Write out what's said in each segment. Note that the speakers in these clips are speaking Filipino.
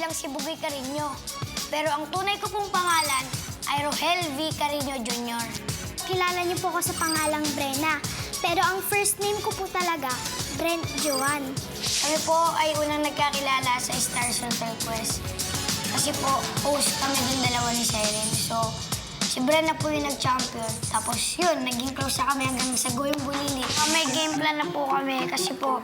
bilang si Bugoy Carino. Pero ang tunay ko pong pangalan ay Rohel V. Carino Jr. Kilala niyo po ako sa pangalang Brenna. Pero ang first name ko po talaga, Brent Joan. Kami po ay unang nagkakilala sa Stars Hotel Quest. Kasi po, host kami dun dalawa ni Siren. So, si Brenna po yung nag-champion. Tapos yun, naging close na kami hanggang sa Goyong Bulili. May game plan na po kami kasi po,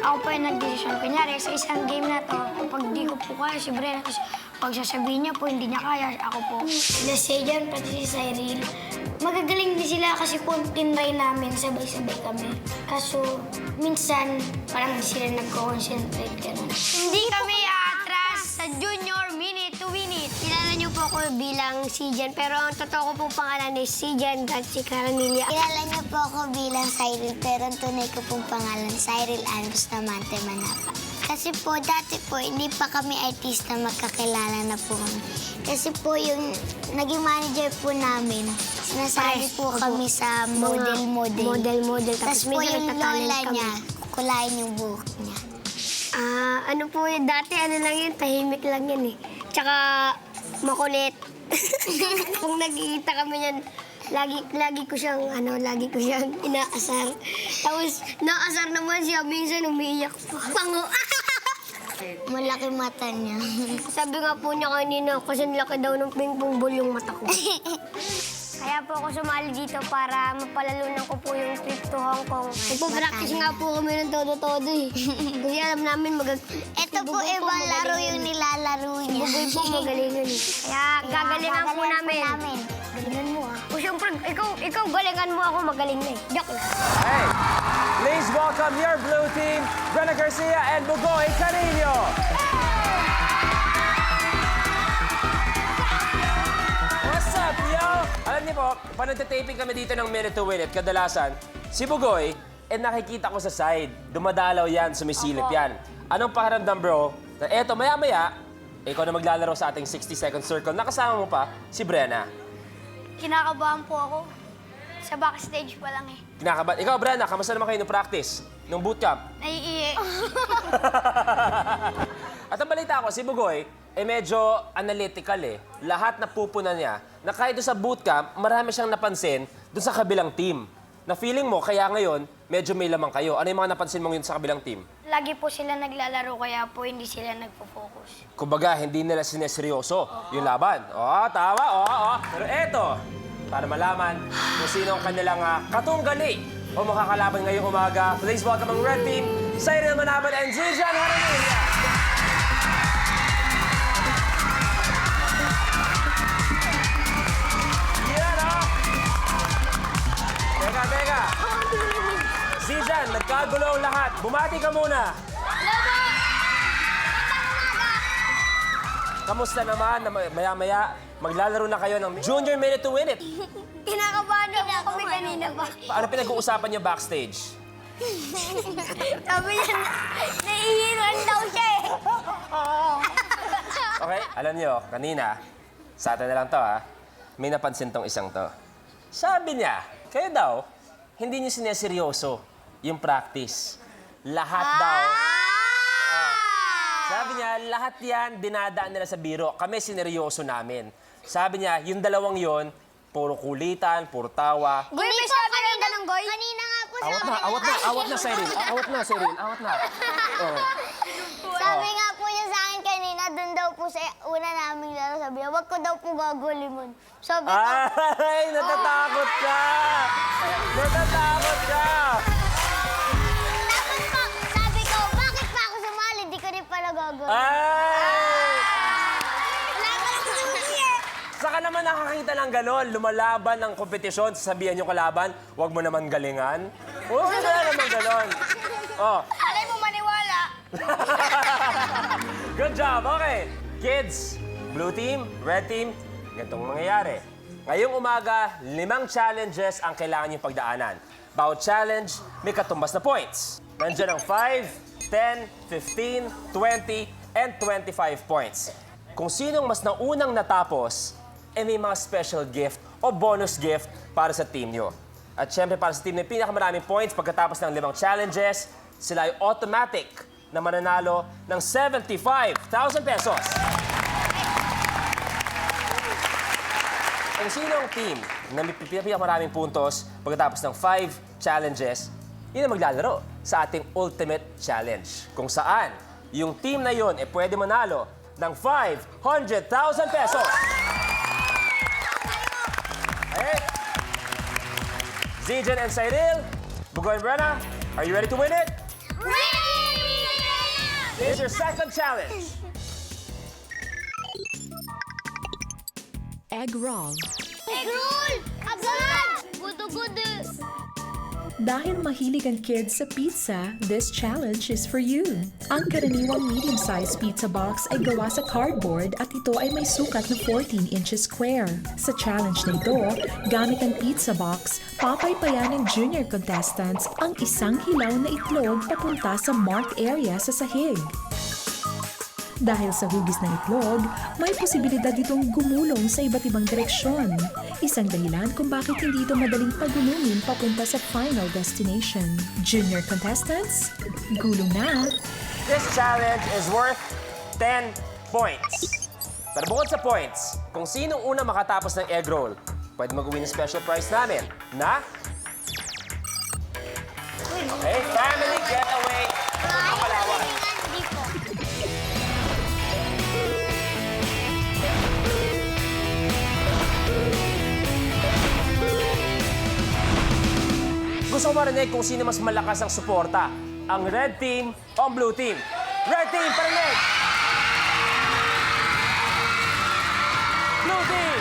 ako po yung nag-decision. Kunyari, sa isang game na to, kapag di ko po kaya si Brenna, tapos pag sasabihin niya po, hindi niya kaya, ako po. Sila Sejan, pati si Cyril. Magagaling din sila kasi po tinry namin, sabay-sabay kami. Kaso, minsan, parang di sila nag-concentrate ganun. Hindi kami atras sa Junior Minute to Win It. Kilala niyo po ako bilang Sijan, pero ang totoo ko pong pangalan is Sijan Gatsi Caranilla. Kilala niyo po ako bilang Cyril, pero ang tunay ko pong pangalan, Cyril Ann Bustamante Manapa. Kasi po, dati po, hindi pa kami artista, magkakilala na po kami. Kasi po, yung naging manager po namin, sinasabi po kami sa model. Tapos po yung lola niya, kukulain yung buhok niya. Ano po yun, dati ano lang yun, tahimik lang yan eh. Tsaka makulit. Kung nagkikita kami yan, lagi ko siyang inaasar. Tapos naasar naman siya, minsan umiiyak pa. Pango! Malaki mata niya. Sabi nga po niya kanina, kasi laki daw ng ping-pong ball yung mata ko. Kaya po ako sumali dito para mapalalunan ko po yung trip to Hong Kong. Nagpo-practice nga po kami ng todo-todo eh. Kasi alam namin Ito po, ibang laro yung nilalaro niya. Bugoy po magalingan eh. Kaya gagalingan po namin. Galingan mo ah. O siyempre, ikaw galingan mo, ako magaling na eh. Joke lang. Hey, please welcome your blue team, Brenna Garcia and Bugoy Carino. What's up, yo? Alam niyo po, pag nagtataping kami dito ng Minute to Win It, kadalasan, si Bugoy, nakikita ko sa side. Dumadalaw yan, sumisilip yan. Anong pakiramdam, bro? Na eto, maya-maya, ikaw na maglalaro sa ating 60-second circle. Nakasama mo pa si Brenna. Kinakabahan po ako. Sa backstage pa lang eh. Kinakabahan. Ikaw, Brenna, kamusta naman kayo nung practice? Nung bootcamp? Naiiye. At ang balita ko, si Bugoy, medyo analytical eh. Lahat na pupunan niya, na kahit doon sa bootcamp, marami siyang napansin doon sa kabilang team. Na feeling mo, kaya ngayon, medyo may lamang kayo. Ano yung mga napansin mo yun sa kabilang team? Lagi po sila naglalaro, kaya po hindi sila nagpo-focus. Kumbaga, hindi nila sineseryoso yung laban. Oo, tama, oo. Pero eto, para malaman kung sino ang kanilang katunggali o makakalaban ngayong umaga, please welcome ang Red Team, Cyril Manaban and Zijan Haranilla. Yan, oh! Teka. Zijan, nagkagulo ang lahat. Bumati ka muna. Kamusta naman na maya-maya maglalaro na kayo ng Junior Minute to Win It? Kinakabahan na po kami kanina pa. Paano pinag-uusapan niyo backstage? Sabi niya, naiiran daw siya eh. Okay, alam niyo, kanina, sa atin na lang to ha, may napansin tong isang to. Sabi niya, kayo daw, hindi niyo sineseryoso yung practice. Lahat daw. Sabi niya, lahat yan dinadaan nila sa biro. Kami sineryoso namin. Sabi niya, yung dalawang yon, puro kulitan, puro tawa. Goy, may sabi ng ganun, Goy. Kanina nga po Awat na, Cyril. Awat na. Oh. Sabi nga po niya sa akin kanina, doon daw po sa una naming laro, sabi niya, wag ko daw po gagulimon. Sabi ko, Ay, natatakot ka! Natatakot ka! tapos po, sabi ko, bakit pa ako sumali? Di ko rin pala gagulimon. Ay! Wala ka lang susi eh. Saka naman nakakita ng gano'n, lumalaban ng kompetisyon, sasabihan yung kalaban, huwag mo naman galingan. Huwag mo naman gano'n. Oh. Alay mo maniwala. Good job, okay. Kids, blue team, red team, ganitong mangyayari. Ngayong umaga, 5 challenges ang kailangan niyong pagdaanan. Bawat challenge, may katumbas na points. Nandiyan ang 5, 10, 15, 20, and 25 points. Kung sinong mas naunang natapos, may mga special gift o bonus gift para sa team nyo. At syempre para sa team na pinakamaraming points pagkatapos ng 5 challenges, sila ay automatic na mananalo ng 75,000 pesos. Kung sino ang team na may pinakamaraming puntos pagkatapos ng 5 challenges, yun ang maglalaro sa ating Ultimate Challenge. Kung saan, yung team na yun pwede manalo ng 500,000 pesos. Okay? Zijan and Cyril, Bugoy and Brenna, are you ready to win it? Here's your second challenge. Egg roll. Egg roll! Agad! Gudu-gudu! Dahil mahilig ang kids sa pizza, this challenge is for you. Ang karaniwang medium-sized pizza box ay gawa sa cardboard at ito ay may sukat na 14 inches square. Sa challenge na ito, gamit ang pizza box, papaypayan ng junior contestants ang isang hilaw na itlog papunta sa marked area sa sahig. Dahil sa hugis ng itlog, may posibilidad itong gumulong sa iba't ibang direksyon. Isang dahilan kung bakit hindi ito madaling pagulungin papunta sa final destination. Junior contestants, gulong na! This challenge is worth 10 points. Pero bukod sa points, kung sinong una makatapos ng egg roll, pwede mag-uwi ng special prize namin na... Okay, family getaway ng Palawan. Gusto ko marinig kung sino mas malakas ang suporta, ang red team o ang blue team. Red team, parinig! Blue team!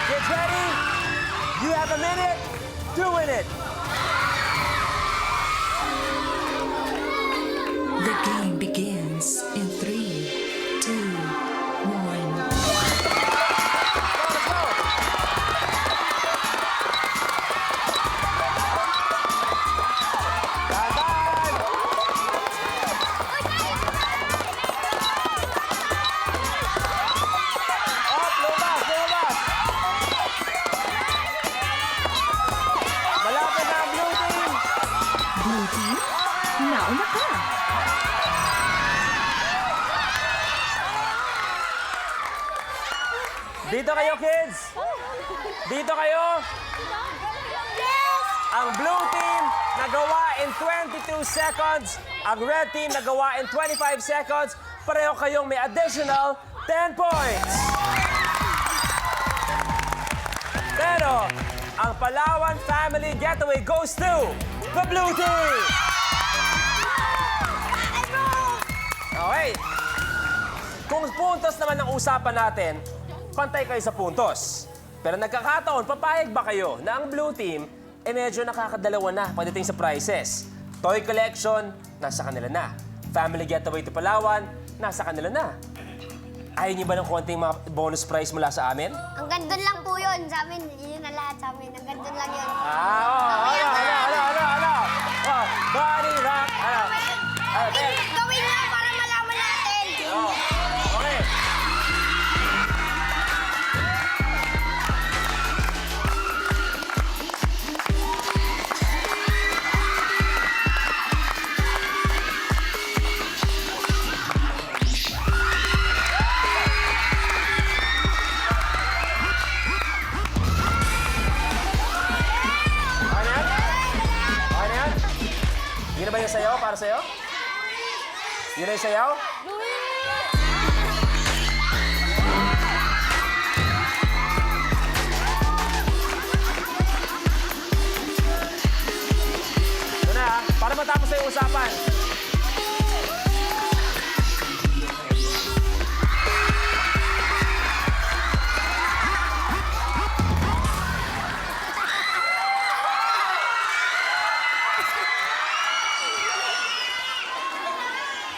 Get ready! You have a minute to win it! The game begins in 3, 2, 1. Let's go! Dahan! Up, lumabas, lumabas! Malapit na ang blue team! Blue team, nauna ka! Dito kayo, kids! Dito kayo! Ang blue team nagawa in 22 seconds. Ang red team nagawa in 25 seconds. Pareho kayong may additional 10 points. Pero, ang Palawan Family Getaway goes to the blue team! Okay. Kung puntos naman ang usapan natin, pantay kayo sa puntos. Pero nagkakataon, papayag ba kayo na ang blue team medyo nakakadalawa na pagdating sa prizes? Toy collection, nasa kanila na. Family getaway to Palawan, nasa kanila na. Ayaw niyo ba ng konting mga bonus prize mula sa amin? Ang gandun lang po yun. Sa amin, yun na lahat sa amin. Ang gandun lang yun. Ano? Body rock, ano? Gawin na para malaman natin. Okay. Yun na ba yung sayaw para sa'yo? Yun na yung sayaw? Ito na para matapos na yung usapan.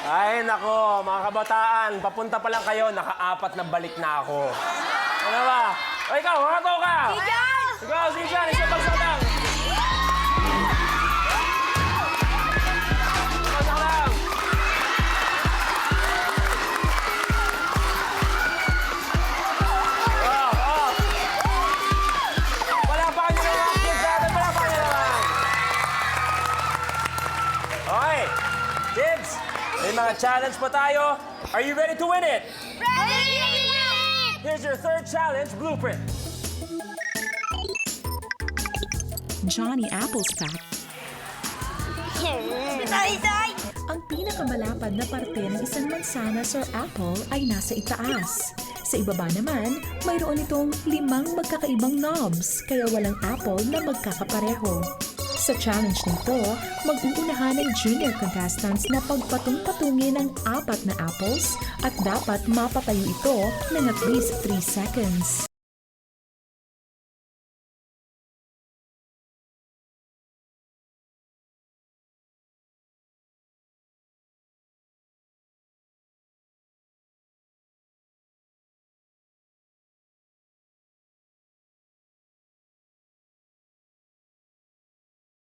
Ay, nako, mga kabataan, papunta pa lang kayo, naka-4 na balik na ako. Ano ba? O ikaw, makataw ka! Ikaw, si Jan, isa pagsatang! Pasok lang! Palapakan niyo naman, kids natin, palapakan niyo naman! kids! May mga challenge pa tayo. Are you ready to win it? Here's your third challenge blueprint. Johnny Apple's fact. Ang pinakamalapad na parte ng isang mansanas or apple ay nasa itaas. Sa ibaba naman, mayroon itong 5 magkakaibang knobs, kaya walang apple na magkakapareho. Sa challenge nito, mag-uunahan ng junior contestants na pagpatung-patungin ng 4 na apples at dapat mapatayo ito ng at least 3 seconds.